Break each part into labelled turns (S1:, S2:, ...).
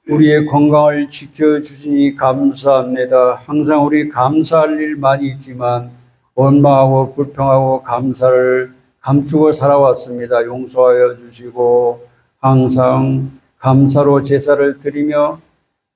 S1: 우리의 건강을 지켜주시니 감사합니다. 항상 우리 감사할 일 많이 있지만 원망하고 불평하고 감사를 감추고 살아왔습니다. 용서하여 주시고 항상 감사로 제사를 드리며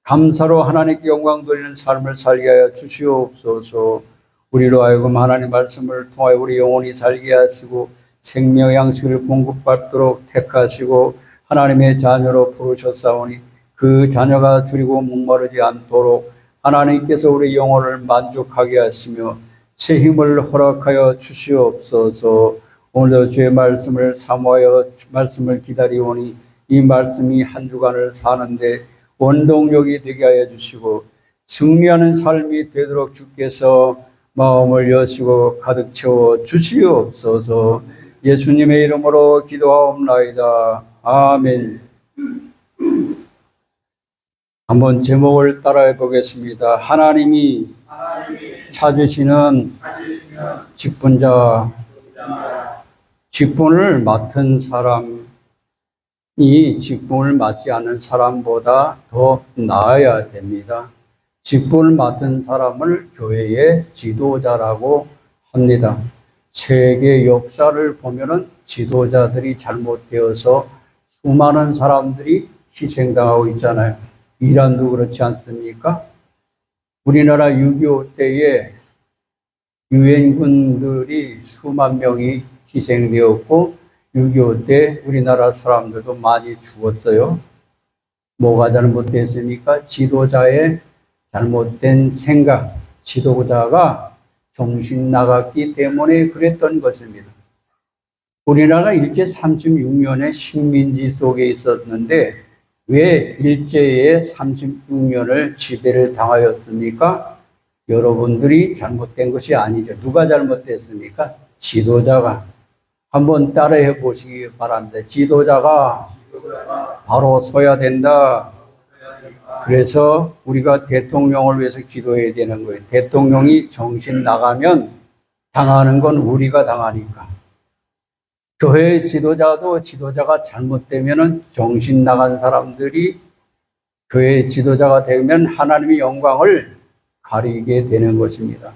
S1: 감사로 하나님께 영광 돌리는 삶을 살게 하여 주시옵소서. 우리로 하여금 하나님 말씀을 통하여 우리 영혼이 살게 하시고 생명 양식을 공급받도록 택하시고 하나님의 자녀로 부르셨사오니 그 자녀가 줄이고 목마르지 않도록 하나님께서 우리 영혼을 만족하게 하시며 새 힘을 허락하여 주시옵소서. 오늘도 주의 말씀을 사모하여 말씀을 기다리오니 이 말씀이 한 주간을 사는데 원동력이 되게 하여 주시고 승리하는 삶이 되도록 주께서 마음을 여시고 가득 채워 주시옵소서. 예수님의 이름으로 기도하옵나이다. 아멘. 한번 제목을 따라해 보겠습니다. 하나님이 찾으시는 직분자. 직분을 맡은 사람이 직분을 맡지 않은 사람보다 더 나아야 됩니다. 직분을 맡은 사람을 교회의 지도자라고 합니다. 세계 역사를 보면은 지도자들이 잘못되어서 수많은 사람들이 희생당하고 있잖아요. 이란도 그렇지 않습니까? 우리나라 6.25 때에 유엔군들이 수만 명이 희생되었고 6.25 때 우리나라 사람들도 많이 죽었어요. 뭐가 잘못됐습니까? 지도자의 잘못된 생각, 지도자가 정신 나갔기 때문에 그랬던 것입니다. 우리나라가 일제 36년의 식민지 속에 있었는데 왜 일제에 36년을 지배를 당하였습니까? 여러분들이 잘못된 것이 아니죠. 누가 잘못됐습니까? 지도자가. 한번 따라해 보시기 바랍니다. 지도자가 바로 서야 된다. 그래서 우리가 대통령을 위해서 기도해야 되는 거예요. 대통령이 정신 나가면 당하는 건 우리가 당하니까. 교회 지도자도 지도자가 잘못되면 정신 나간 사람들이 교회 지도자가 되면 하나님의 영광을 가리게 되는 것입니다.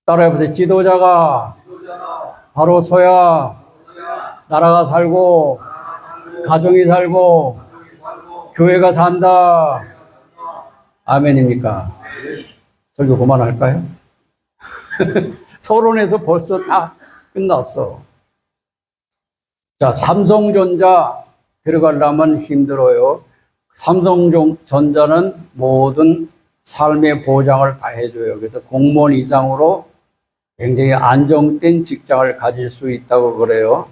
S1: 따라해보세요. 지도자가 바로 서야 나라가 살고 가정이 살고 교회가 산다. 아멘입니까? 설교 그만할까요? 서론에서 벌써 다 끝났어. 자, 삼성전자 들어가려면 힘들어요. 삼성전자는 모든 삶의 보장을 다 해줘요. 그래서 공무원 이상으로 굉장히 안정된 직장을 가질 수 있다고 그래요.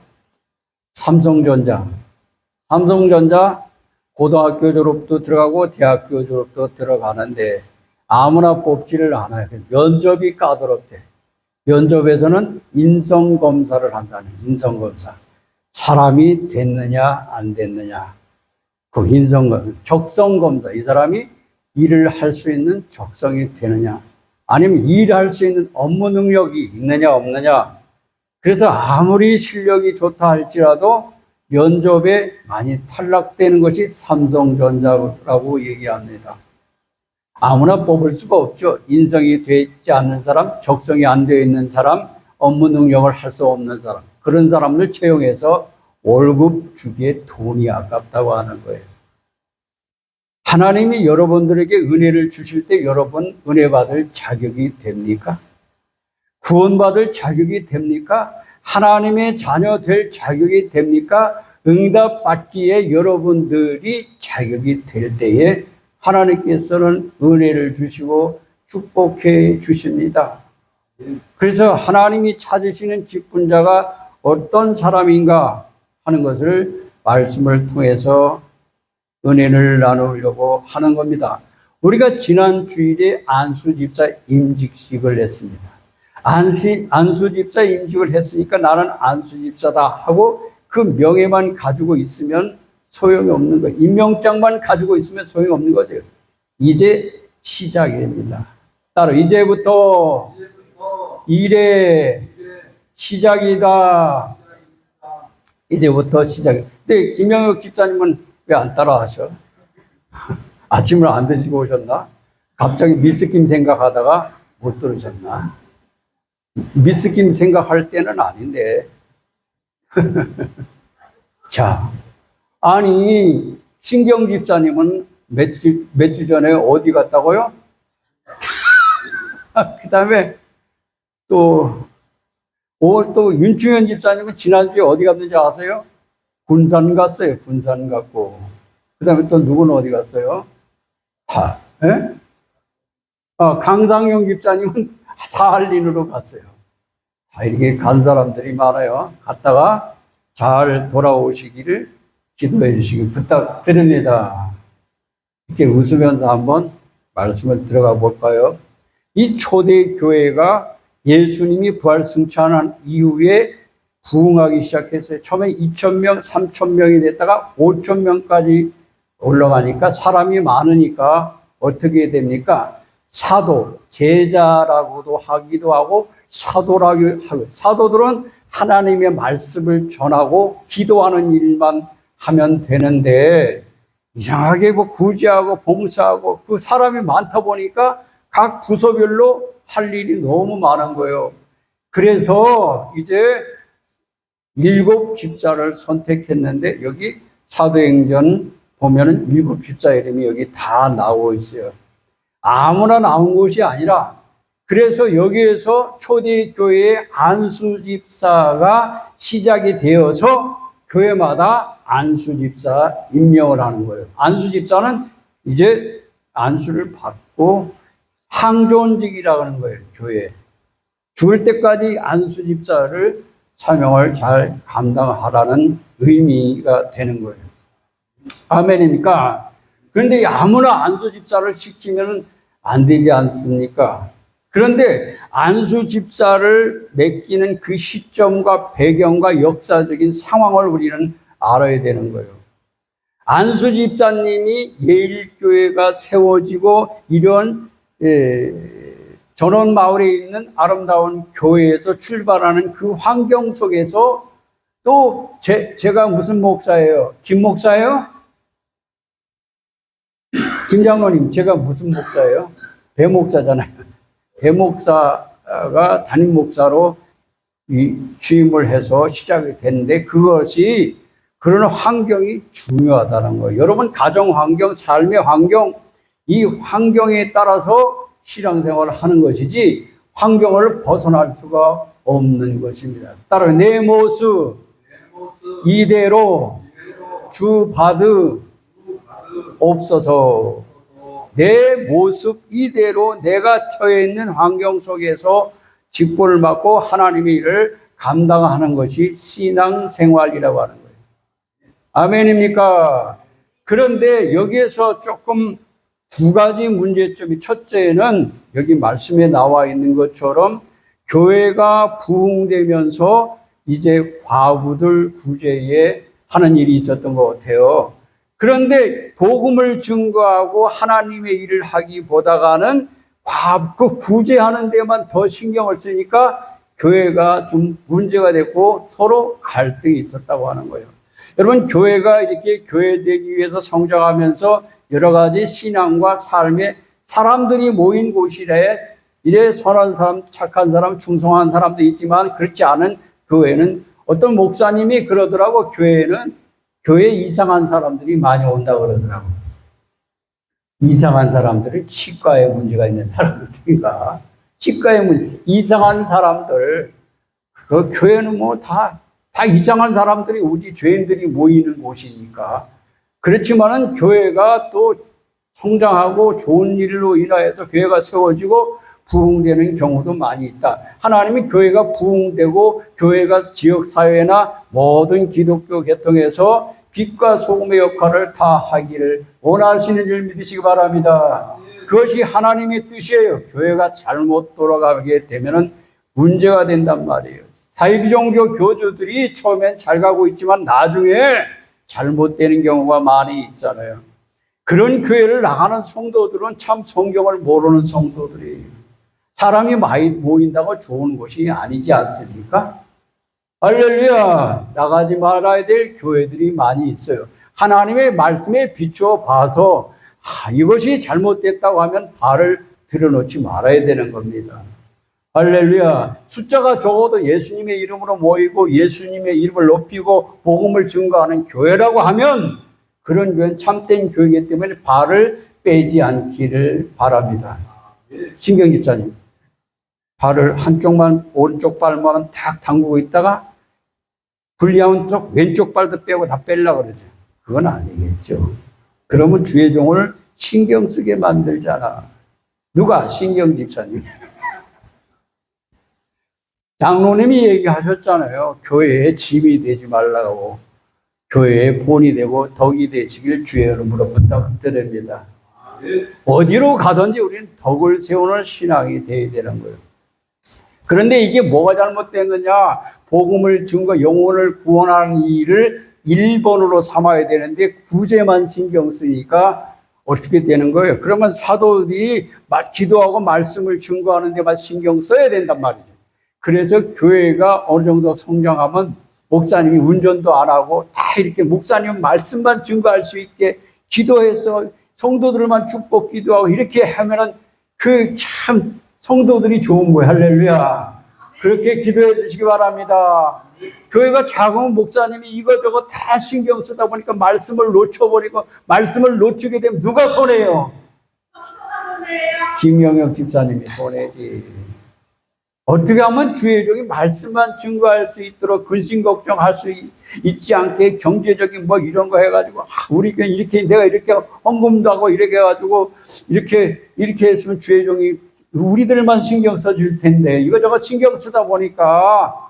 S1: 삼성전자 고등학교 졸업도 들어가고 대학교 졸업도 들어가는데 아무나 뽑지를 않아요. 면접이 까다롭대. 면접에서는 인성검사를 한다는 인성검사. 사람이 됐느냐 안 됐느냐. 그 적성검사. 이 사람이 일을 할 수 있는 적성이 되느냐. 아니면 일할 수 있는 업무 능력이 있느냐 없느냐. 그래서 아무리 실력이 좋다 할지라도 면접에 많이 탈락되는 것이 삼성전자라고 얘기합니다. 아무나 뽑을 수가 없죠. 인성이 되지 않는 사람, 적성이 안 되어 있는 사람, 업무 능력을 할 수 없는 사람. 그런 사람을 채용해서 월급 주기에 돈이 아깝다고 하는 거예요. 하나님이 여러분들에게 은혜를 주실 때 여러분 은혜 받을 자격이 됩니까? 구원받을 자격이 됩니까? 하나님의 자녀 될 자격이 됩니까? 응답받기에 여러분들이 자격이 될 때에 하나님께서는 은혜를 주시고 축복해 주십니다. 그래서 하나님이 찾으시는 직분자가 어떤 사람인가 하는 것을 말씀을 통해서 은혜를 나누려고 하는 겁니다. 우리가 지난 주일에 안수집사 임직식을 했습니다. 안수집사 임직을 했으니까 나는 안수집사다 하고 그 명예만 가지고 있으면 소용이 없는 거예요. 임명장만 가지고 있으면 소용이 없는 거죠. 이제 시작입니다. 따로 이제부터 일의 시작이다. 이제부터 시작. 근데 김영혁 집사님은 왜 안 따라 하셔? 아침을 안 드시고 오셨나? 갑자기 미스김 생각하다가 못 들으셨나? 미스김 생각할 때는 아닌데. 자, 아니, 신경 집사님은 몇 주 전에 어디 갔다고요? 그 다음에 또 윤충현 집사님은 지난주에 어디 갔는지 아세요? 군산 갔어요. 군산 갔고. 그 다음에 또 누구는 어디 갔어요? 예? 강상용 집사님은 사할린으로 갔어요. 이렇게 간 사람들이 많아요. 갔다가 잘 돌아오시기를 기도해 주시기 부탁드립니다. 이렇게 웃으면서 한번 말씀을 들어가 볼까요? 이 초대 교회가 예수님이 부활 승천한 이후에 부흥하기 시작했어요. 처음에 2,000명, 3,000명이 됐다가 5,000명까지 올라가니까 사람이 많으니까 어떻게 됩니까? 사도, 제자라고도 하기도 하고 사도라고 하고, 사도들은 하나님의 말씀을 전하고 기도하는 일만 하면 되는데 이상하게 뭐 구제하고 봉사하고 그 사람이 많다 보니까 각 부서별로 할 일이 너무 많은 거예요. 그래서 이제 7 집사를 선택했는데 여기 사도행전 보면은 7 집사 이름이 여기 다 나오고 있어요. 아무나 나온 것이 아니라 그래서 여기에서 초대교회의 안수집사가 시작이 되어서 교회마다 안수집사 임명을 하는 거예요. 안수집사는 이제 안수를 받고 항존직이라고 하는 거예요. 교회에. 죽을 때까지 안수집사를 사명을 잘 감당하라는 의미가 되는 거예요. 아멘입니까? 그런데 아무나 안수집사를 시키면 안 되지 않습니까? 그런데 안수집사를 맡기는 그 시점과 배경과 역사적인 상황을 우리는 알아야 되는 거예요. 안수집사님이 예일교회가 세워지고 이런 전원마을에 있는 아름다운 교회에서 출발하는 그 환경 속에서 또 제가 무슨 목사예요? 김 목사예요? 김 장로님, 제가 무슨 목사예요? 배 목사잖아요. 배 목사가 담임 목사로 취임을 해서 시작이 됐는데 그것이 그런 환경이 중요하다는 거예요. 여러분 가정 환경, 삶의 환경, 이 환경에 따라서 신앙생활을 하는 것이지 환경을 벗어날 수가 없는 것입니다. 따라 내 모습 이대로 주 받으옵소서. 내 모습 이대로 내가 처해 있는 환경 속에서 직분을 맡고 하나님의 일을 감당하는 것이 신앙생활이라고 하는 거예요. 아멘입니까? 그런데 여기에서 조금 2가지 문제점이, 첫째는 여기 말씀에 나와 있는 것처럼 교회가 부흥되면서 이제 과부들 구제에 하는 일이 있었던 것 같아요. 그런데 복음을 증거하고 하나님의 일을 하기보다는 그 구제하는 데만 더 신경을 쓰니까 교회가 좀 문제가 됐고 서로 갈등이 있었다고 하는 거예요. 여러분, 교회가 이렇게 교회되기 위해서 성장하면서 여러 가지 신앙과 삶에 사람들이 모인 곳이래. 이래 선한 사람, 착한 사람, 충성한 사람도 있지만 그렇지 않은 교회는, 어떤 목사님이 그러더라고, 교회에 이상한 사람들이 많이 온다고 그러더라고. 이상한 사람들은 치과에 문제가 있는 사람들인가? 치과에 이상한 사람들. 그 교회는 뭐 다 이상한 사람들이, 우리 죄인들이 모이는 곳이니까. 그렇지만은 교회가 또 성장하고 좋은 일로 인하여서 교회가 세워지고 부흥되는 경우도 많이 있다. 하나님이 교회가 부흥되고 교회가 지역사회나 모든 기독교 계통에서 빛과 소금의 역할을 다 하기를 원하시는 줄 믿으시기 바랍니다. 그것이 하나님의 뜻이에요. 교회가 잘못 돌아가게 되면 문제가 된단 말이에요. 사이비종교 교주들이 처음엔 잘 가고 있지만 나중에 잘못되는 경우가 많이 있잖아요. 그런 교회를 나가는 성도들은 참 성경을 모르는 성도들이에요. 사람이 많이 모인다고 좋은 것이 아니지 않습니까? 할렐루야! 나가지 말아야 될 교회들이 많이 있어요. 하나님의 말씀에 비추어 봐서 이것이 잘못됐다고 하면 발을 들여놓지 말아야 되는 겁니다. 할렐루야. 숫자가 적어도 예수님의 이름으로 모이고 예수님의 이름을 높이고 복음을 증거하는 교회라고 하면 그런 교회는 참된 교회이기 때문에 발을 빼지 않기를 바랍니다. 신경 집사님, 발을 한쪽만, 오른쪽 발만 탁 담그고 있다가 불리하면 쪽 왼쪽 발도 빼고 다 빼려고 그러죠. 그건 아니겠죠. 그러면 주의 종을 신경 쓰게 만들잖아. 누가? 신경 집사님. 장로님이 얘기하셨잖아요. 교회에 짐이 되지 말라고. 교회에 본이 되고 덕이 되시길 주의 이름으로 부탁드립니다. 어디로 가든지 우리는 덕을 세우는 신앙이 되어야 되는 거예요. 그런데 이게 뭐가 잘못된 거냐? 복음을 증거, 영혼을 구원하는 일을 1번으로 삼아야 되는데 구제만 신경 쓰니까 어떻게 되는 거예요? 그러면 사도들이 기도하고 말씀을 증거하는 데만 신경 써야 된단 말이죠. 그래서 교회가 어느 정도 성장하면 목사님이 운전도 안 하고 다 이렇게 목사님 말씀만 증거할 수 있게 기도해서 성도들만 축복 기도하고 이렇게 하면은 그 참 성도들이 좋은 거예요. 할렐루야. 그렇게 기도해 주시기 바랍니다. 교회가 작으면 목사님이 이것저것 다 신경 쓰다 보니까 말씀을 놓쳐버리고 말씀을 놓치게 되면 누가 손해요? 김영혁 집사님이 손해지. 어떻게 하면 주의 종이 말씀만 증거할 수 있도록 근심 걱정할 수 있지 않게 경제적인 뭐 이런 거 해가지고 우리 교회 이렇게 내가 이렇게 헌금도 하고 이렇게 해가지고 이렇게 했으면 주의 종이 우리들만 신경 써줄 텐데 이거저거 신경 쓰다 보니까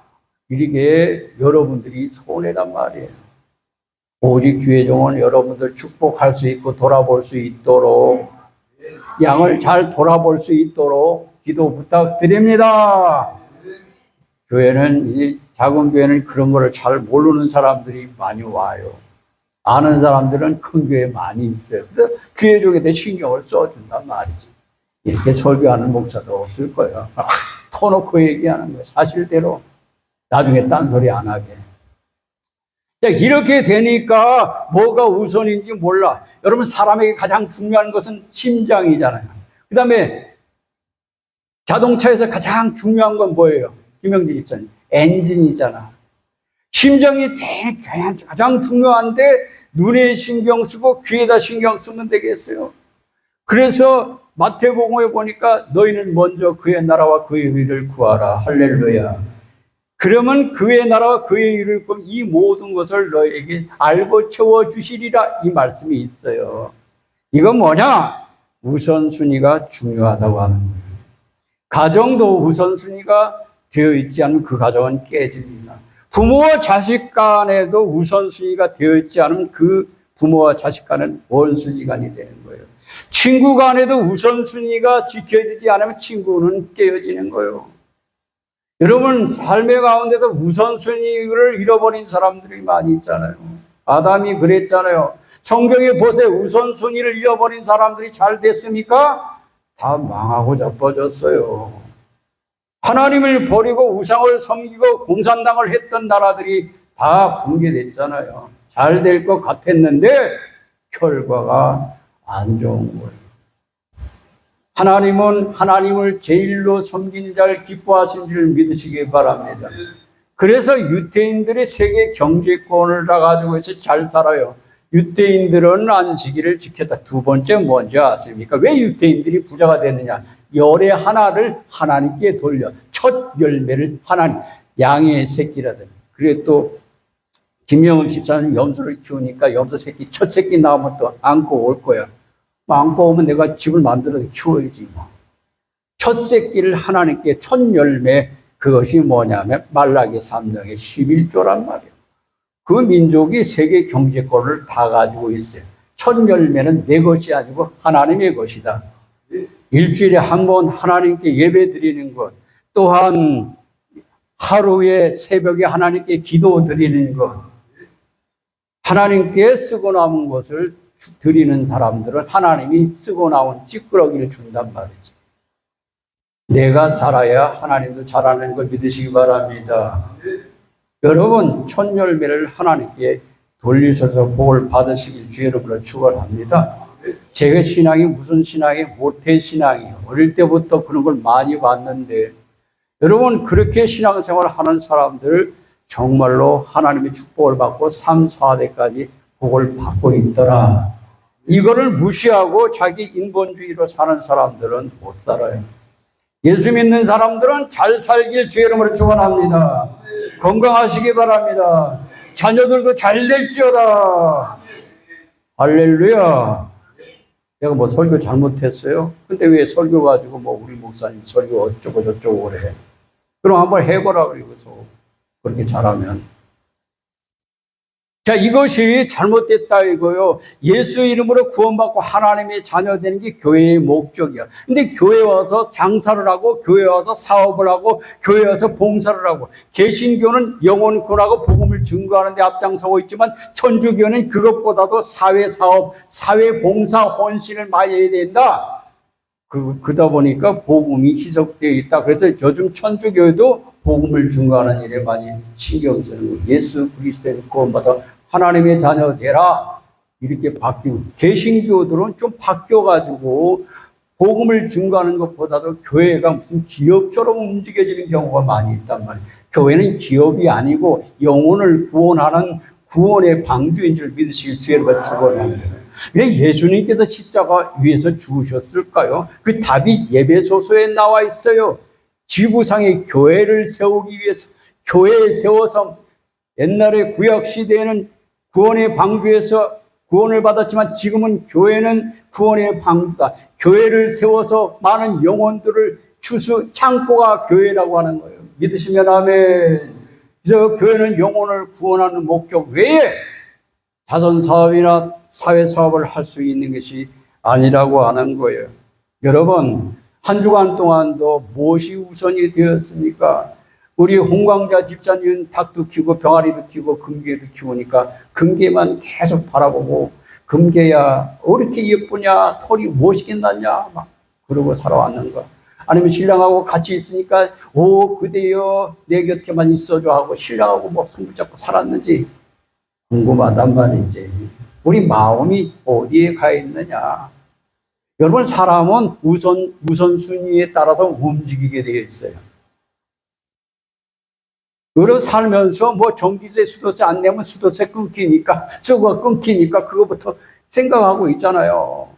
S1: 이렇게 여러분들이 손해란 말이에요. 오직 주의 종은 여러분들 축복할 수 있고 돌아볼 수 있도록 양을 잘 돌아볼 수 있도록 기도 부탁드립니다. 교회는 이제 작은 교회는 그런 거를 잘 모르는 사람들이 많이 와요. 아는 사람들은 큰 교회에 많이 있어요. 그래서 주의 종에 대해 신경을 써준단 말이지. 이렇게 설교하는 목사도 없을 거예요. 터놓고 얘기하는 거예요. 사실대로. 나중에 딴소리 안 하게. 자, 이렇게 되니까 뭐가 우선인지 몰라. 여러분, 사람에게 가장 중요한 것은 심장이잖아요. 그 다음에 자동차에서 가장 중요한 건 뭐예요? 김영진 집사님. 엔진이잖아. 심장이 가장 중요한데 눈에 신경 쓰고 귀에다 신경 쓰면 되겠어요. 그래서 마태복음에 보니까 너희는 먼저 그의 나라와 그의 의를 구하라. 할렐루야. 그러면 그의 나라와 그의 의를 구하면 이 모든 것을 너희에게 알고 채워주시리라. 이 말씀이 있어요. 이건 뭐냐? 우선순위가 중요하다고 하는 거예요. 가정도 우선순위가 되어 있지 않으면 그 가정은 깨집니다. 부모와 자식 간에도 우선순위가 되어 있지 않으면 그 부모와 자식 간은 원수지간이 되는 거예요. 친구 간에도 우선순위가 지켜지지 않으면 친구는 깨어지는 거예요. 여러분, 삶의 가운데서 우선순위를 잃어버린 사람들이 많이 있잖아요. 아담이 그랬잖아요. 성경에 보세요. 우선순위를 잃어버린 사람들이 잘 됐습니까? 다 망하고 자빠졌어요. 하나님을 버리고 우상을 섬기고 공산당을 했던 나라들이 다 붕괴됐잖아요. 잘 될 것 같았는데 결과가 안 좋은 거예요. 하나님은 하나님을 제일로 섬긴 자를 기뻐하신 줄 믿으시기 바랍니다. 그래서 유대인들이 세계 경제권을 다 가지고 있어 잘 살아요. 유대인들은 안식일을 지켰다. 두 번째 뭔지 아십니까? 왜 유대인들이 부자가 되느냐? 열의 하나를 하나님께 돌려 첫 열매를 하나님, 양의 새끼라든. 그래 또 김영은 집사는 염소를 키우니까 염소 새끼 첫 새끼 나오면 또 안고 올 거야. 안고 오면 내가 집을 만들어서 키워야지 뭐. 첫 새끼를 하나님께 첫 열매, 그것이 뭐냐면 말라기 3장의 11조란 말이에요. 그 민족이 세계 경제권을 다 가지고 있어요. 첫 열매는 내 것이 아니고 하나님의 것이다. 일주일에 한 번 하나님께 예배 드리는 것, 또한 하루에 새벽에 하나님께 기도 드리는 것, 하나님께 쓰고 남은 것을 드리는 사람들은 하나님이 쓰고 나온 찌끄러기를 준단 말이지. 내가 자라야 하나님도 자라는 걸 믿으시기 바랍니다. 여러분, 첫 열매를 하나님께 돌리셔서 복을 받으시길 주의 이름으로 축원합니다. 제 신앙이 무슨 신앙이 모태 신앙이에요. 어릴 때부터 그런 걸 많이 봤는데 여러분 그렇게 신앙생활을 하는 사람들 정말로 하나님의 축복을 받고 3, 4대까지 복을 받고 있더라. 이거를 무시하고 자기 인본주의로 사는 사람들은 못 살아요. 예수 믿는 사람들은 잘 살길 주의 이름으로 축원합니다. 건강하시기 바랍니다. 자녀들도 잘 될지어다. 할렐루야. 내가 뭐 설교 잘못했어요? 근데 왜 설교 가지고 뭐 우리 목사님 설교 어쩌고 저쩌고 그래. 그럼 한번 해보라 그러고서 그렇게 잘하면. 자, 이것이 잘못됐다 이거요. 예수 이름으로 구원받고 하나님의 자녀 되는 게 교회의 목적이야. 근데 교회 와서 장사를 하고 교회 와서 사업을 하고 교회 와서 봉사를 하고 개신교는 영혼 구원하고 복음을 증거하는 데 앞장서고 있지만 천주교는 그것보다도 사회사업, 사회봉사 헌신을 많이 해야 된다. 그러다 보니까 복음이 희석되어 있다. 그래서 요즘 천주교도 복음을 증거하는 일에 많이 신경 쓰는 거예요. 예수 그리스도의 구원받아 하나님의 자녀 되라. 이렇게 바뀌고 개신교들은 좀 바뀌어가지고 복음을 증거하는 것보다도 교회가 무슨 기업처럼 움직여지는 경우가 많이 있단 말이에요. 교회는 기업이 아니고 영혼을 구원하는 구원의 방주인 줄 믿으시길 주의를 축원합니다. 왜 예수님께서 십자가 위에서 죽으셨을까요? 그 답이 예배소서에 나와 있어요. 지구상의 교회를 세우기 위해서, 교회에 세워서 옛날에 구약 시대에는 구원의 방주에서 구원을 받았지만 지금은 교회는 구원의 방주다. 교회를 세워서 많은 영혼들을 창고가 교회라고 하는 거예요. 믿으시면 아멘. 그래서 교회는 영혼을 구원하는 목적 외에 자선사업이나 사회사업을 할 수 있는 것이 아니라고 하는 거예요. 여러분, 한 주간 동안도 무엇이 우선이 되었습니까? 우리 홍광자 집사님은 닭도 키우고 병아리도 키우고 금개도 키우니까 금개만 계속 바라보고 금개야 왜 이렇게 예쁘냐, 털이 무엇이게 났냐 막 그러고 살아왔는가. 아니면 신랑하고 같이 있으니까 오 그대여 내 곁에만 있어줘 하고 신랑하고 뭐 손붙잡고 살았는지 궁금하단 말이지. 우리 마음이 어디에 가 있느냐. 여러분 사람은 우선순위에 따라서 움직이게 되어 있어요. 여러분 살면서 뭐 전기세 수도세 안 내면 수도세 끊기니까 수도가 끊기니까 그거부터 생각하고 있잖아요.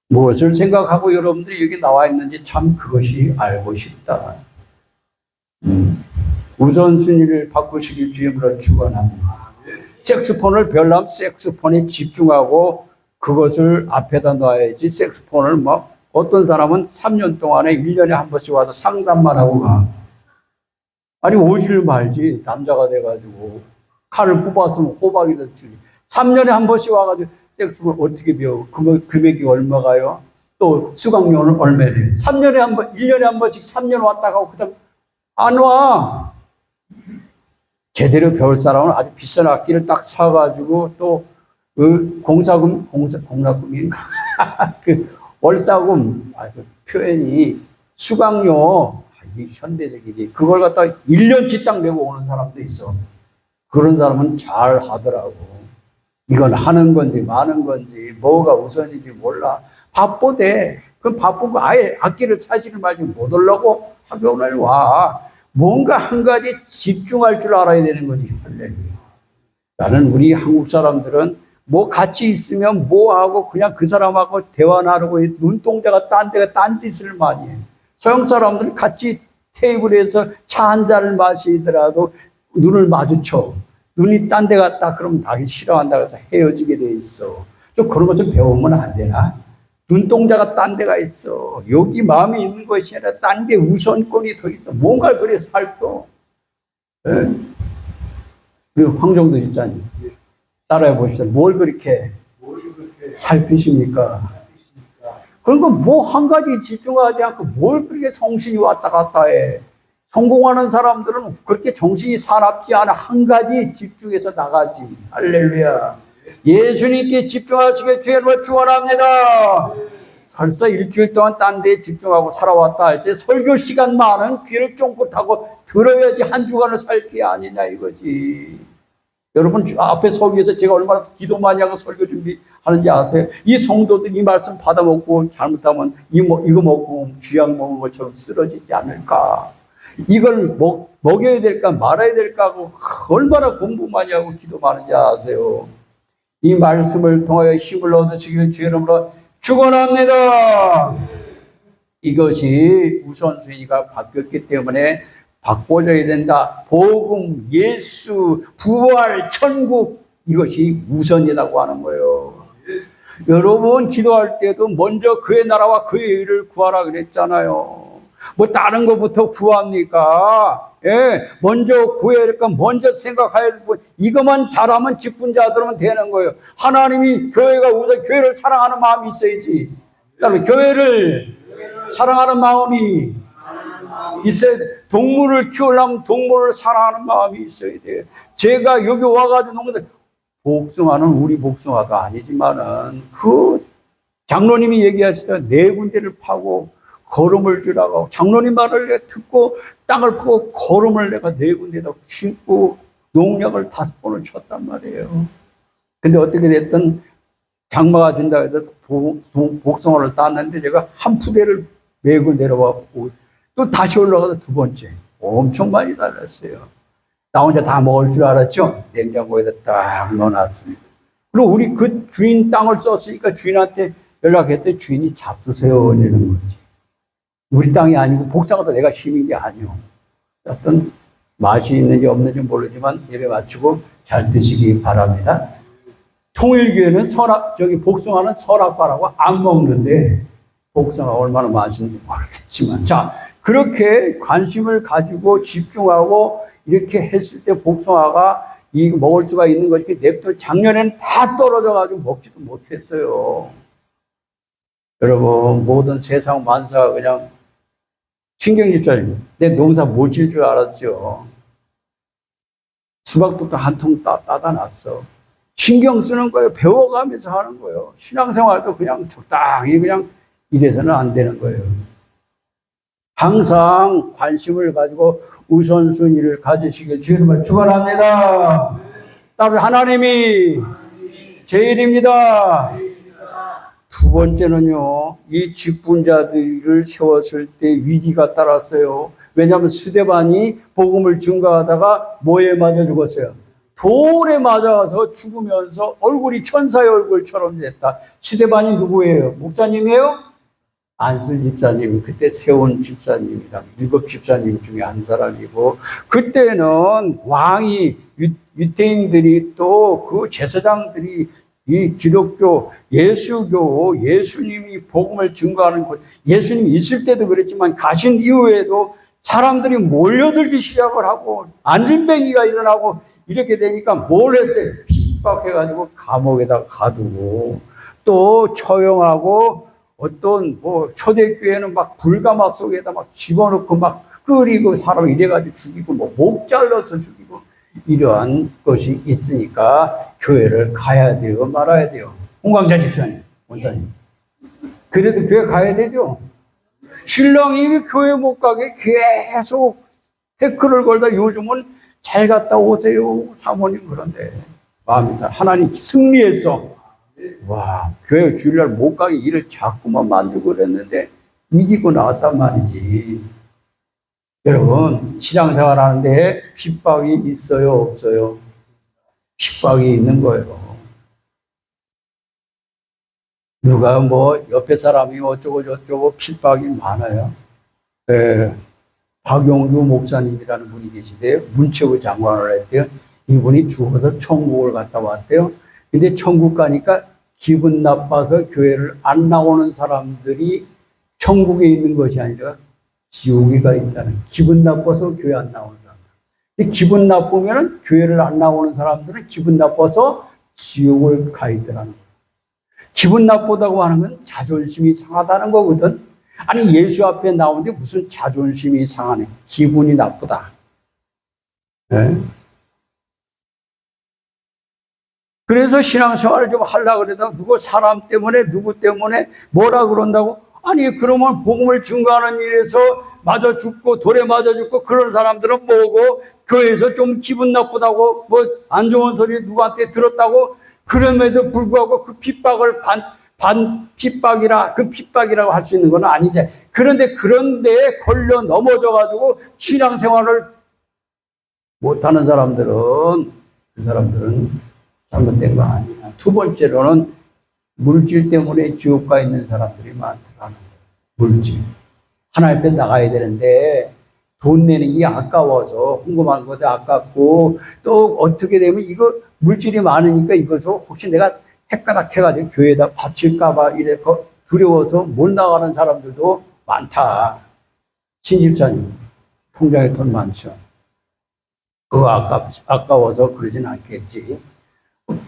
S1: 무엇을 생각하고 여러분들이 여기 나와 있는지 참 그것이 알고 싶다. 우선순위를 바꾸시길 주님으로 축원합니다. 색스폰을 별로 색스폰에 집중하고 그것을 앞에다 놔야지. 색스폰을 막 어떤 사람은 3년 동안에 1년에 한 번씩 와서 상담만 하고 가. 아니 오지를 말지. 남자가 돼가지고 칼을 뽑았으면 호박이 됐지. 3년에 한 번씩 와가지고 색스폰 어떻게 배워? 금액이 얼마가요? 또 수강료는 얼마야 돼? 3년에 한 번, 1년에 한 번씩 3년 왔다 가고 그다음 안 와. 제대로 배울 사람은 아주 비싼 악기를 딱 사가지고 또 그 공납금인가? 그 월사금, 그 표현이 수강료, 이게 현대적이지. 그걸 갖다 1년치 딱 내고 오는 사람도 있어. 그런 사람은 잘 하더라고. 이건 하는 건지 마는 건지 뭐가 우선인지 몰라. 바쁘대. 그럼 바쁘고 아예 악기를 사지를 말지 못 오려고 학원을 와. 뭔가 한 가지 집중할 줄 알아야 되는 거지. 할렐루야. 나는 우리 한국 사람들은 뭐 같이 있으면 뭐 하고 그냥 그 사람하고 대화 나누고 눈동자가 딴 데가 딴짓을 많이 해. 서양 사람들은 같이 테이블에서 차 한 잔을 마시더라도 눈을 마주쳐. 눈이 딴 데 갔다 그러면 나기 싫어한다 그래서 헤어지게 돼 있어. 좀 그런 것 좀 배우면 안 되나? 눈동자가 딴 데가 있어. 여기 마음이 있는 것이 아니라 딴 데 우선권이 더 있어. 뭔가 그래 살펴. 네. 그리고 황정도 있잖아요. 따라해 보시죠. 뭘 그렇게 살피십니까? 그러니까 뭐 한 가지 집중하지 않고 뭘 그렇게 정신이 왔다 갔다 해. 성공하는 사람들은 그렇게 정신이 사납지 않아. 한 가지 집중해서 나가지. 할렐루야. 예수님께 집중하시길 주님을 축원합니다. 설사 일주일 동안 딴 데에 집중하고 살아왔다. 이제 설교 시간만은 귀를 쫑긋하고 들어야지 한 주간을 살 게 아니냐 이거지. 여러분 앞에 서기 위해서 제가 얼마나 기도 많이 하고 설교 준비하는지 아세요? 이 성도들이 이 말씀 받아먹고 잘못하면 이거 먹고 쥐약 먹은 것처럼 쓰러지지 않을까? 이걸 먹여야 될까 말아야 될까 하고 얼마나 공부 많이 하고 기도 많은지 아세요? 이 말씀을 통하여 힘을 얻으시기를 주의 이름으로 축원합니다. 이것이 우선순위가 바뀌었기 때문에 바꿔줘야 된다. 복음, 예수, 부활, 천국 이것이 우선이라고 하는 거예요. 여러분 기도할 때도 먼저 그의 나라와 그의 의를 구하라 그랬잖아요. 뭐 다른 것부터 구합니까? 예, 먼저 구해야 될까 먼저 생각해야 되고 이것만 잘하면 직분자들은 되는 거예요. 하나님이 교회가 우선 교회를 사랑하는 마음이 있어야지. 그다음에 교회를 사랑하는 마음이 있어야 돼. 동물을 키우려면 동물을 사랑하는 마음이 있어야 돼요. 제가 여기 와가지고 농구들 복숭아는 우리 복숭아가 아니지만은 그 장로님이 얘기하시던 네 군데를 파고 거름을 주라고 장로님 말을 듣고 땅을 파고 거름을 내가 네 군데다 심고 농약을 5번을 쳤단 말이에요. 근데 어떻게 됐든 장마가 진다 해서 복숭아를 땄는데 제가 한 푸대를 메고 내려왔고 또 다시 올라가서 2번째 엄청 많이 달랐어요. 나 혼자 다 먹을 줄 알았죠? 냉장고에다 딱 넣어놨습니다. 그리고 우리 그 주인 땅을 썼으니까 주인한테 연락했더니 주인이 잡수세요 이러는 거지. 우리 땅이 아니고 복숭아도 내가 심은 게 아니오. 어떤 맛이 있는지 없는지 모르지만 예배 마치고 잘 드시기 바랍니다. 통일교회는 복숭아는 설악과라고 안 먹는데 복숭아 얼마나 맛있는지 모르겠지만 자 그렇게 관심을 가지고 집중하고 이렇게 했을 때 복숭아가 먹을 수가 있는 것이 냅둬 작년에는 다 떨어져가지고 먹지도 못했어요. 여러분 모든 세상 만사가 그냥 신경질자님 내 농사 못 질 줄 알았죠. 수박도 한 통 따다 놨어. 신경 쓰는 거예요. 배워가면서 하는 거예요. 신앙생활도 그냥 적당히 그냥 이래서는 안 되는 거예요. 항상 관심을 가지고 우선순위를 가지시길 주님을 축원합니다. 따로 하나님이 제일입니다. 2번째는요, 이 직분자들을 세웠을 때 위기가 따랐어요. 왜냐하면 스데반이 복음을 증거하다가 뭐에 맞아 죽었어요? 돌에 맞아서 죽으면서 얼굴이 천사의 얼굴처럼 됐다. 스데반이 누구예요? 목사님이에요? 안술 집사님, 그때 세운 집사님이랑 7 집사님 중에 한 사람이고, 그때는 왕이, 유대인들이 또 그 제사장들이 이 기독교, 예수교, 예수님이 복음을 증거하는 곳, 예수님이 있을 때도 그랬지만 가신 이후에도 사람들이 몰려들기 시작을 하고, 안진뱅이가 일어나고, 이렇게 되니까 뭘 했어요? 핍박해가지고 감옥에다 가두고, 또 처형하고, 어떤 초대교회는 막 불가마 속에다 막 집어넣고 막 끓이고 사람 이래가지고 죽이고 목 잘라서 죽이고 이러한 것이 있으니까 교회를 가야 돼요 말아야 돼요. 홍광자 집사님, 원사님. 그래도 교회 가야 되죠. 신랑이 교회 못 가게 계속 태클을 걸다 요즘은 잘 갔다 오세요 사모님. 그런데 마음이 하나님 승리했어. 와, 교회 주일날 못 가게 일을 자꾸만 만들고 그랬는데 이기고 나왔단 말이지. 여러분, 신앙생활 하는데 핍박이 있어요, 없어요? 핍박이 있는 거예요. 누가 옆에 사람이 어쩌고 저쩌고 핍박이 많아요. 박용규 목사님이라는 분이 계시대요. 문체부 장관을 했대요. 이분이 죽어서 천국을 갔다 왔대요. 근데 천국 가니까 기분 나빠서 교회를 안 나오는 사람들이 천국에 있는 것이 아니라 지옥에 가 있다는, 기분 나빠서 교회 안 나오는 사람들. 기분 나쁘면 교회를 안 나오는 사람들은 기분 나빠서 지옥을 가 있더라는 거예요. 기분 나쁘다고 하는 건 자존심이 상하다는 거거든. 아니 예수 앞에 나오는데 무슨 자존심이 상하네. 기분이 나쁘다. 네? 그래서 신앙생활을 좀 하려고 그러다가 누구 누구 때문에 뭐라 그런다고? 아니 그러면 복음을 증거하는 일에서 맞아 죽고 돌에 맞아 죽고 그런 사람들은 뭐고 교회에서 좀 기분 나쁘다고 뭐 안 좋은 소리 누구한테 들었다고 그럼에도 불구하고 그 핍박을 반 핍박이라 그 핍박이라고 할 수 있는 건 아니지. 그런데 그런데 걸려 넘어져 가지고 신앙생활을 못하는 사람들은 그 사람들은 잘못된 거 아니야. 두 번째로는 물질 때문에 지옥 가 있는 사람들이 많더라는 거예요. 물질. 하나님 앞에 나가야 되는데 돈 내는 게 아까워서 궁금한 것도 아깝고 또 어떻게 되면 이거 물질이 많으니까 이것을 혹시 내가 헷가닥 해가지고 교회에다 바칠까봐 이래 두려워서 못 나가는 사람들도 많다. 신집사님 통장에 돈 많죠. 그거 아까워서 그러진 않겠지.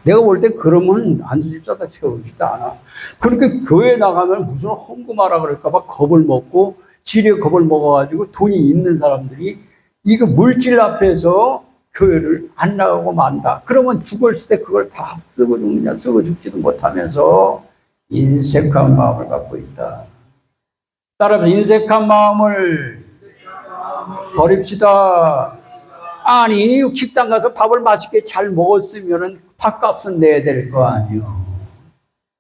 S1: 내가 볼 때 그러면 안수집사다 세우지도 않아. 그렇게 교회 나가면 무슨 헌금하라 그럴까봐 겁을 먹고 지레 겁을 먹어가지고 돈이 있는 사람들이 이거 물질 앞에서 교회를 안 나가고 만다. 그러면 죽었을 때 그걸 다 쓰고 죽느냐, 쓰고 죽지도 못하면서 인색한 마음을 갖고 있다. 따라서 인색한 마음을 버립시다. 아니, 식당 가서 밥을 맛있게 잘 먹었으면은 밥값은 내야 될 거 아니요.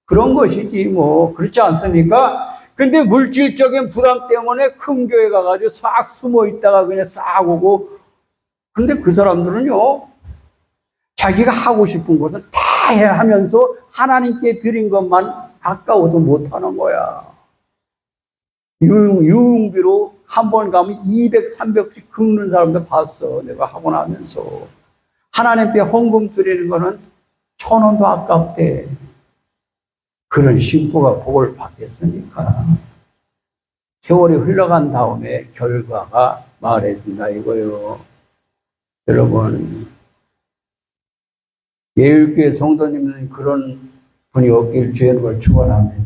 S1: 그런 것이지, 뭐. 그렇지 않습니까? 근데 물질적인 부담 때문에 큰 교회 가가지고 싹 숨어 있다가 그냥 싹 오고, 근데 그 사람들은요, 자기가 하고 싶은 것은 다 해 하면서 하나님께 드린 것만 아까워서 못 하는 거야. 유흥비로 한 번 가면 200, 300씩 긁는 사람도 봤어. 내가 하고 나면서. 하나님께 헌금 드리는 거는 1,000원도 아깝대. 그런 신부가 복을 받겠습니까? 세월이 흘러간 다음에 결과가 말해준다 이거요. 여러분, 예일교회 성도님은 그런 분이 없길 주의 축원합니다.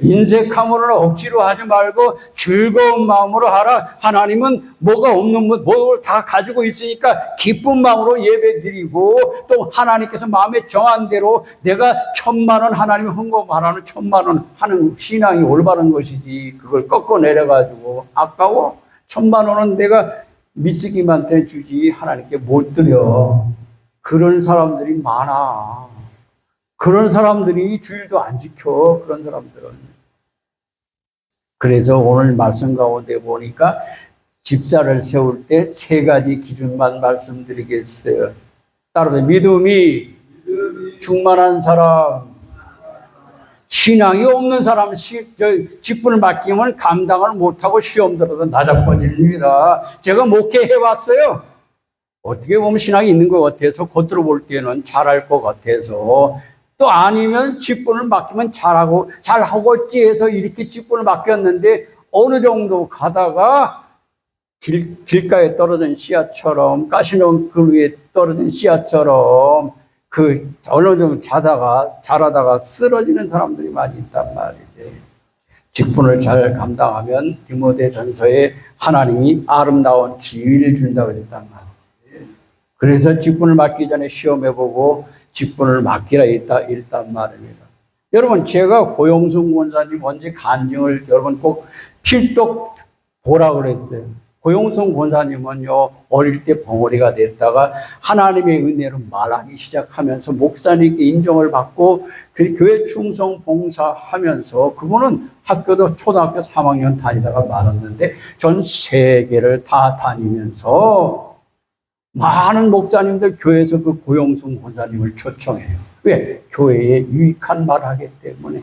S1: 인색함으로는 억지로 하지 말고 즐거운 마음으로 하라. 하나님은 뭐가 없는 뭘 다 가지고 있으니까 기쁜 마음으로 예배드리고 또 하나님께서 마음에 정한 대로 내가 1,000,000원 하나님 헌금하라는 1,000,000원 하는 신앙이 올바른 것이지 그걸 꺾어 내려가지고 아까워? 1,000,000원은 내가 미쓰기한테 주지 하나님께 못 드려. 그런 사람들이 많아. 그런 사람들이 주일도 안 지켜. 그런 사람들은. 그래서 오늘 말씀 가운데 보니까 집사를 세울 때 3가지 기준만 말씀드리겠어요. 따로 믿음이 충만한 사람, 신앙이 없는 사람, 직분을 맡기면 감당을 못하고 시험 들어도 나자빠집니다. 제가 목회해왔어요. 어떻게 보면 신앙이 있는 것 같아서 겉으로 볼 때는 잘할 것 같아서 또 아니면 직분을 맡기면 잘하고있지 해서 이렇게 직분을 맡겼는데 어느 정도 가다가 길가에 떨어진 씨앗처럼 가시는 그 위에 떨어진 씨앗처럼 그 어느 정도 자라다가 쓰러지는 사람들이 많이 있단 말이지. 직분을 잘 감당하면 디모데전서에 하나님이 아름다운 지위를 준다고 했단 말이지. 그래서 직분을 맡기 전에 시험해보고 직분을 맡기라 했단 말입니다. 여러분, 제가 고용순 권사님 언제 간증을 여러분 꼭 필독 보라 그랬어요. 고용순 권사님은요, 어릴 때 벙어리가 됐다가 하나님의 은혜로 말하기 시작하면서 목사님께 인정을 받고 그 교회 충성 봉사하면서 그분은 학교도 초등학교 3학년 다니다가 말았는데 전 세계를 다 다니면서 많은 목사님들 교회에서 그 고용순 권사님을 초청해요. 왜? 교회에 유익한 말을 하기 때문에.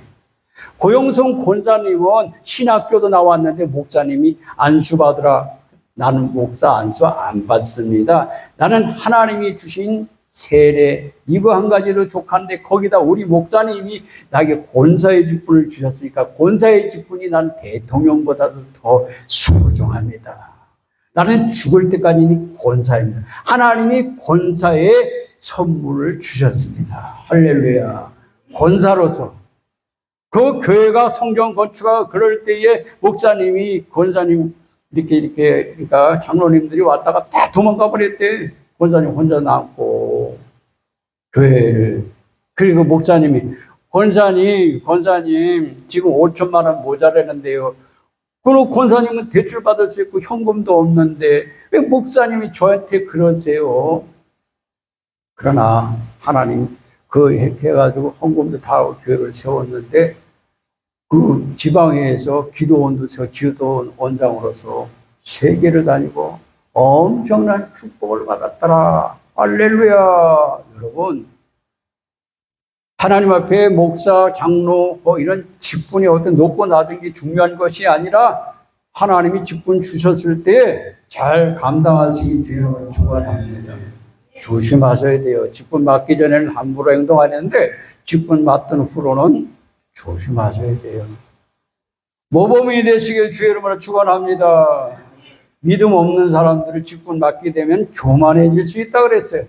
S1: 고용순 권사님은 신학교도 나왔는데 목사님이 안수 받으라. 나는 목사 안수 안 받습니다. 나는 하나님이 주신 세례 이거 한 가지로 족한데 거기다 우리 목사님이 나에게 권사의 직분을 주셨으니까 권사의 직분이 난 대통령보다도 더 소중합니다. 나는 죽을 때까지 권사입니다. 하나님이 권사의 선물을 주셨습니다. 할렐루야. 권사로서. 그 교회가 성전 건축하고 그럴 때에 목사님이 권사님 이렇게 그러니까 장로님들이 왔다가 다 도망가 버렸대. 권사님 혼자 남고 교회를. 그리고 목사님이 권사님 지금 5천만 원 모자라는데요. 그리고 권사님은 대출 받을 수 있고 현금도 없는데 왜 목사님이 저한테 그러세요? 그러나 하나님 그 해가지고 헌금도 다 교회를 세웠는데 그 지방에서 기도원도 세워 기도원 원장으로서 세계를 다니고 엄청난 축복을 받았더라. 할렐루야. 여러분, 하나님 앞에 목사, 장로, 이런 직분이 어떤 높고 낮은 게 중요한 것이 아니라 하나님이 직분 주셨을 때 잘 감당하시기 주님을 축원합니다. 조심하셔야 돼요. 직분 맡기 전에는 함부로 행동 안 했는데 직분 맡은 후로는 조심하셔야 돼요. 모범이 되시길 주의 이름으로 축원합니다. 믿음 없는 사람들을 직분 맡게 되면 교만해질 수 있다 그랬어요.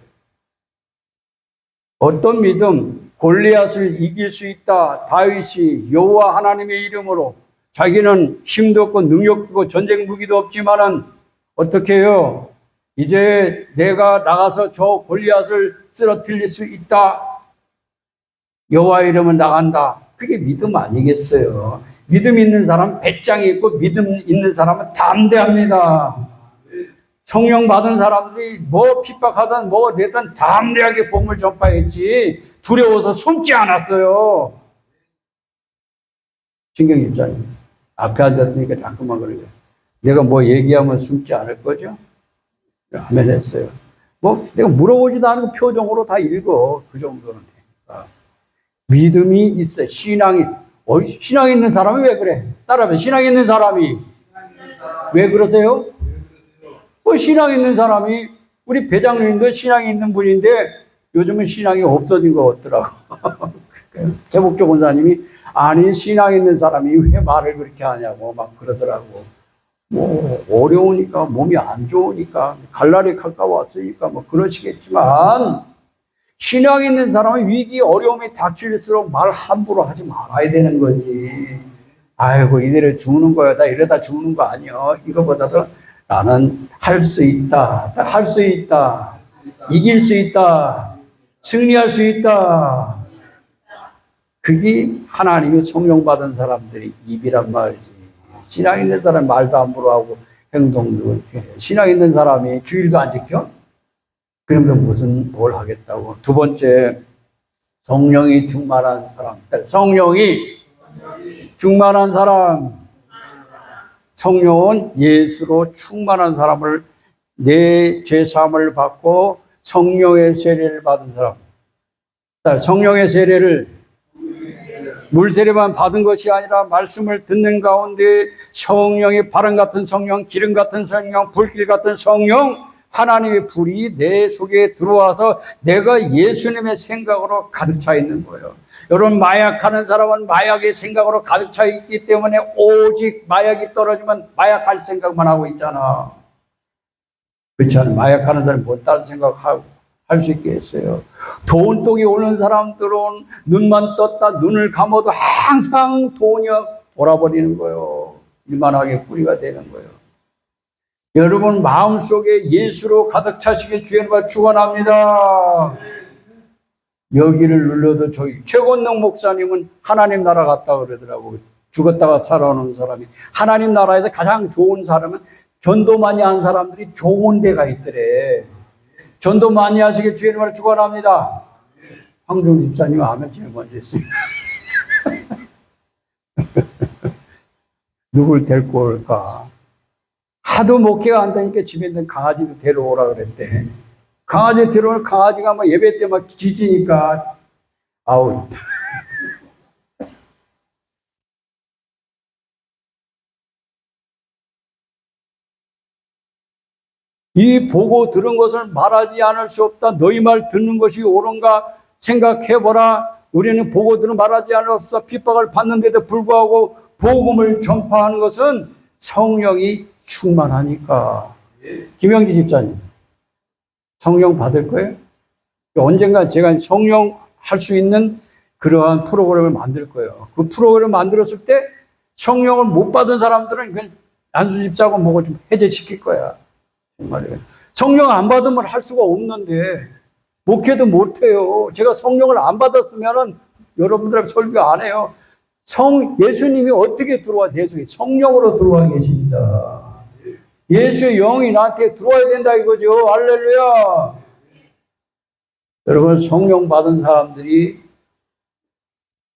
S1: 어떤 믿음? 골리앗을 이길 수 있다. 다윗이 여호와 하나님의 이름으로 자기는 힘도 없고 능력도 없고 전쟁 무기도 없지만은 어떻게 해요? 이제 내가 나가서 저 골리앗을 쓰러뜨릴 수 있다. 여호와 이름은 나간다. 그게 믿음 아니겠어요? 믿음 있는 사람은 배짱이 있고 믿음 있는 사람은 담대합니다. 성령 받은 사람들이 뭐 핍박하든 뭐 내든 담대하게 복음을 전파했지 두려워서 숨지 않았어요. 신경 입장님 앞에 앉았으니까 잠깐만 그러게. 내가 뭐 얘기하면 숨지 않을 거죠? 아멘 했어요. 뭐 내가 물어보지도 않고 표정으로 다 읽어. 그 정도는 되니까. 믿음이 있어. 신앙이 있는 사람이 왜 그래? 따라하면 신앙 있는 사람이 왜 그러세요? 신앙 있는 사람이 우리 배장님도 신앙이 있는 분인데 요즘은 신앙이 없어진 것 같더라고. 개복조 권사님이 아니 신앙 있는 사람이 왜 말을 그렇게 하냐고 막 그러더라고. 뭐 어려우니까 몸이 안 좋으니까 갈날이 가까웠으니까 뭐 그러시겠지만 신앙 있는 사람은 위기 어려움이 닥칠수록 말 함부로 하지 말아야 되는 거지. 아이고 이대로 죽는 거야. 나 이러다 죽는 거 아니야. 이거보다도 나는 할 수 있다. 할 수 있다. 이길 수 있다. 승리할 수 있다. 그게 하나님이 성령 받은 사람들의 입이란 말이지. 신앙 있는 사람은 말도 함부로 하고 행동도 그렇게 해. 신앙 있는 사람이 주일도 안 지켜? 그러면서 뭘 하겠다고. 두 번째, 성령이 충만한 사람. 성령이 충만한 사람. 성령은 예수로 충만한 사람을 내 죄사함을 받고 성령의 세례를 받은 사람. 성령의 세례를 물세례만 받은 것이 아니라 말씀을 듣는 가운데 성령의 바람 같은 성령, 기름 같은 성령, 불길 같은 성령, 하나님의 불이 내 속에 들어와서 내가 예수님의 생각으로 가득 차 있는 거예요. 여러분 마약하는 사람은 마약의 생각으로 가득 차 있기 때문에 오직 마약이 떨어지면 마약할 생각만 하고 있잖아. 그렇지 않아요? 마약하는 사람이 뭐 다른 생각하고 할 수 있겠어요. 돈독이 오는 사람들은 눈만 떴다 눈을 감아도 항상 돈이 돌아버리는 거예요. 일만하게 뿌리가 되는 거예요. 여러분 마음속에 예수로 가득 차시길 주님과 축원합니다. 여기를 눌러도 저희 최권능 목사님은 하나님 나라 갔다 그러더라고요. 죽었다가 살아오는 사람이. 하나님 나라에서 가장 좋은 사람은 전도 많이 한 사람들이 좋은 데가 있더래. 전도 많이 하시길 주님을 축원합니다. 황정 집사님 아멘 제일 먼저 했습니다. 누굴 데리고 올까? 하도 목회가 안 되니까 집에 있는 강아지도 데려오라 그랬대. 강아지 데려오면 강아지가 막 예배 때 막 짖으니까 아우. 이 보고 들은 것을 말하지 않을 수 없다. 너희 말 듣는 것이 옳은가 생각해보라. 우리는 보고 들은 말하지 않을 수 없다. 핍박을 받는데도 불구하고 복음을 전파하는 것은 성령이 충만하니까. 김영지 집사님 성령 받을 거예요? 언젠가 제가 성령 할 수 있는 그러한 프로그램을 만들 거예요. 그 프로그램을 만들었을 때 성령을 못 받은 사람들은 그냥 안수 집사하고 뭐고 좀 해제시킬 거야. 정말이에요. 성령 안 받으면 할 수가 없는데 목회도 못해요. 제가 성령을 안 받았으면은 여러분들하고 설교 안 해요. 예수님이 어떻게 들어와서 예수님이 성령으로 들어와 계십니다. 예수의 영이 나한테 들어와야 된다 이거죠. 할렐루야. 여러분, 성령 받은 사람들이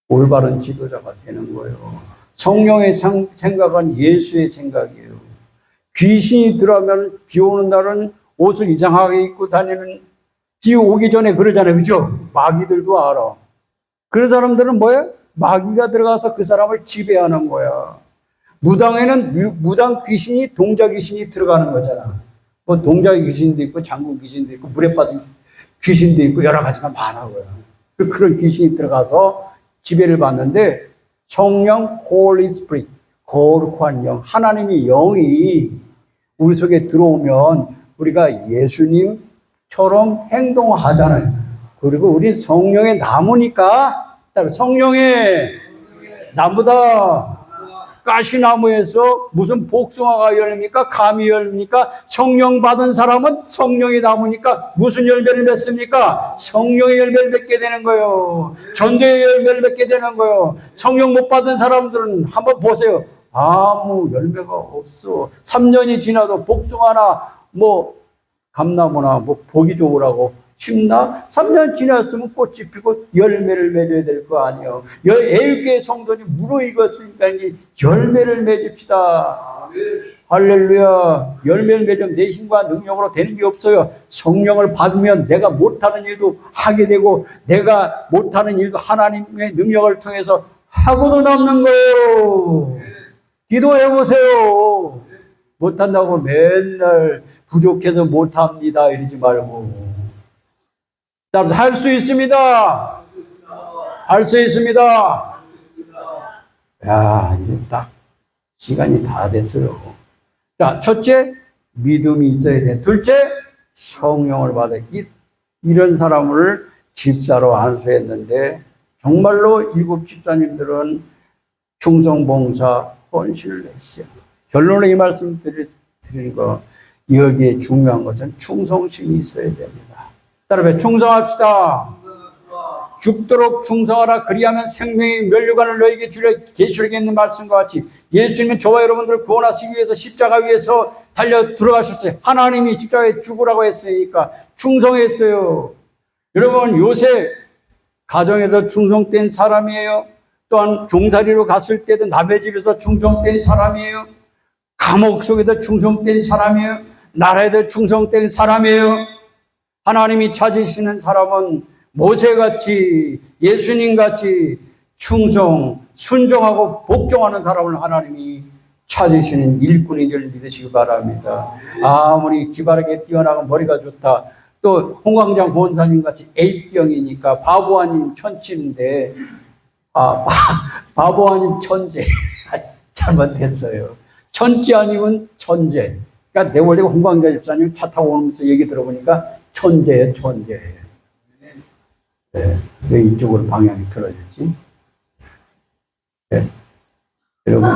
S1: 올바른 지도자가 되는 거예요. 성령의 생각은 예수의 생각이에요. 귀신이 들어가면 비 오는 날은 옷을 이상하게 입고 다니는, 비 오기 전에 그러잖아요. 그죠? 마귀들도 알아. 그런 사람들은 뭐예요? 마귀가 들어가서 그 사람을 지배하는 거야. 무당에는 무당 귀신이, 동자 귀신이 들어가는 거잖아. 뭐 동자 귀신도 있고 장군 귀신도 있고 물에 빠진 귀신도 있고 여러 가지가 많아요. 그런 귀신이 들어가서 지배를 받는데, 성령, Holy Spirit, 거룩한 영, 하나님의 영이 우리 속에 들어오면 우리가 예수님처럼 행동하잖아요. 그리고 우리 성령의 나무니까, 성령의 나무다. 가시나무에서 무슨 복숭아가 열립니까? 감이 열립니까? 성령 받은 사람은 성령의 나무니까 무슨 열매를 맺습니까? 성령의 열매를 맺게 되는 거예요. 전도의 열매를 맺게 되는 거예요. 성령 못 받은 사람들은 한번 보세요. 아무 열매가 없어. 3년이 지나도 복숭아나 뭐 감나무나 뭐 보기 좋으라고 심나? 3년 지났으면 꽃이 피고 열매를 맺어야 될 거 아니에요. 애육교회 성도들이 무르익었으니까 이제 열매를 맺읍시다. 할렐루야. 열매를 맺으면 내 힘과 능력으로 되는 게 없어요. 성령을 받으면 내가 못하는 일도 하게 되고, 내가 못하는 일도 하나님의 능력을 통해서 하고도 남는 거예요. 기도해 보세요. 못한다고 맨날 부족해서 못합니다 이러지 말고, 할 수 있습니다. 할 수 있습니다. 야, 이제 딱 시간이 다 됐어요. 자, 첫째, 믿음이 있어야 돼. 둘째, 성령을 받아. 이런 사람을 집사로 안수했는데, 정말로 일곱 집사님들은 충성봉사 헌신을 했어요. 결론에 이 말씀 드린 거, 여기에 중요한 것은 충성심이 있어야 됩니다. 따라서 충성합시다. 죽도록 충성하라. 그리하면 생명의 면류관을 너에게 주려. 계시록에 있는 말씀과 같이 예수님은 저와 여러분들을 구원하시기 위해서 십자가 위에서 달려 들어가셨어요. 하나님이 십자가에 죽으라고 했으니까 충성했어요. 여러분, 요셉 가정에서 충성된 사람이에요. 또한 종살이로 갔을 때도 남의 집에서 충성된 사람이에요. 감옥 속에서 충성된 사람이에요. 나라에도 충성된 사람이에요. 하나님이 찾으시는 사람은 모세같이, 예수님같이 충성, 순종하고 복종하는 사람을 하나님이 찾으시는 일꾼인 줄 믿으시기 바랍니다. 아무리 기발하게 뛰어나고 머리가 좋다, 또 홍광장 권사님같이 A병이니까 바보 아닌 천치인데, 바보 아닌 천재. 잘못했어요. 천지 아니면 천재. 그러니까 내 원래 홍광장 집사님 차 타고 오면서 얘기 들어보니까 천재예요, 천재. 네. 왜 이쪽으로 방향이 틀어졌지? 네. 여러분,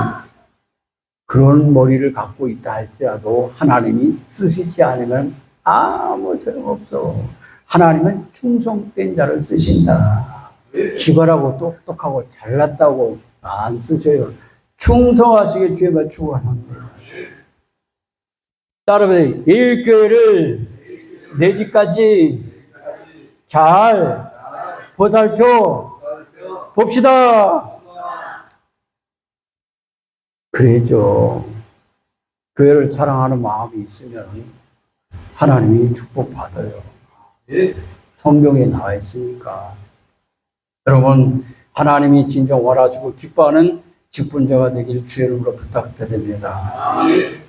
S1: 그런 머리를 갖고 있다 할지라도 하나님이 쓰시지 않으면 아무 소용없어. 하나님은 충성된 자를 쓰신다. 기발하고 똑똑하고 잘났다고 안 쓰셔요. 충성하시게 주님을 축원합니다. 따라서 예일교회를 내 집까지 잘 보살펴 봅시다. 그래죠. 교회를 사랑하는 마음이 있으면 하나님이 축복받아요. 성경에 나와 있으니까. 여러분, 하나님이 진정 원하시고 기뻐하는 직분자가 되길 주의 이름으로 부탁드립니다.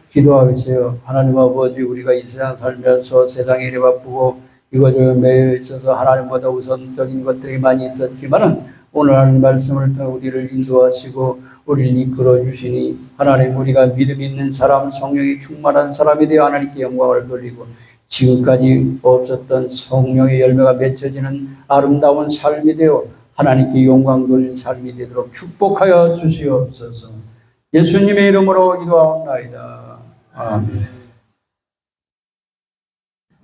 S1: 기도하겠어요. 하나님 아버지, 우리가 이 세상 살면서 세상에 이래 바쁘고 이것저것 매여 있어서 하나님보다 우선적인 것들이 많이 있었지만은 오늘 하나님 말씀을 통해 우리를 인도하시고 우리를 이끌어 주시니 하나님, 우리가 믿음 있는 사람, 성령이 충만한 사람이 되어 하나님께 영광을 돌리고 지금까지 없었던 성령의 열매가 맺혀지는 아름다운 삶이 되어 하나님께 영광 돌린 삶이 되도록 축복하여 주시옵소서. 예수님의 이름으로 기도하옵나이다. 아멘.